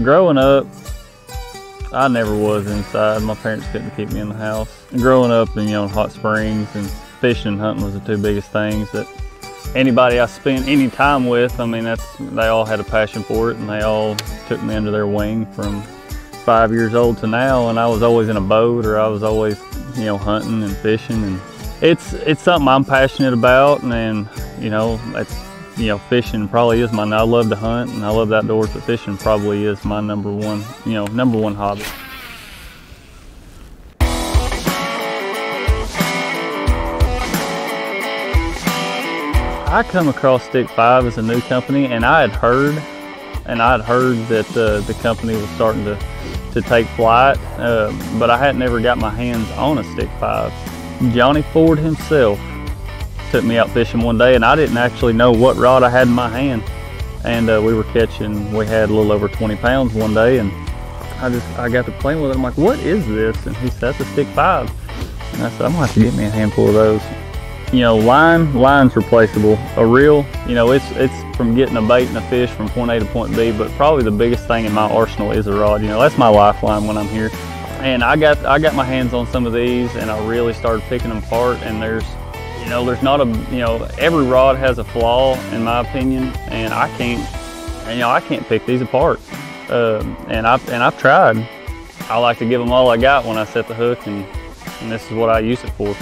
growing up, I never was inside. My parents couldn't keep me in the house. And growing up in, Hot Springs, and fishing and hunting was the two biggest things that anybody I spent any time with, I mean, they all had a passion for it, and they all took me under their wing from 5 years old to now. And I was always in a boat, or I was always, hunting and fishing. And it's something I'm passionate about, and fishing probably is I love to hunt and I love the outdoors, but fishing probably is my number one hobby. I come across Stick 5 as a new company, and I had heard that the company was starting to take flight, but I hadn't ever got my hands on a Stick 5. Johnny Ford himself took me out fishing one day, and I didn't actually know what rod I had in my hand, and we had a little over 20 pounds one day, and I got to playing with it. I'm like, what is this? And he said, that's a Stick 5. And I said, I'm gonna have to get me a handful of those. Line's replaceable. A reel, it's from getting a bait and a fish from point A to point B, but probably the biggest thing in my arsenal is a rod. That's my lifeline when I'm here. And I got my hands on some of these, and I really started picking them apart, and there's not every rod has a flaw in my opinion, and I can't pick these apart. And I've tried. I like to give them all I got when I set the hook, and this is what I use it for.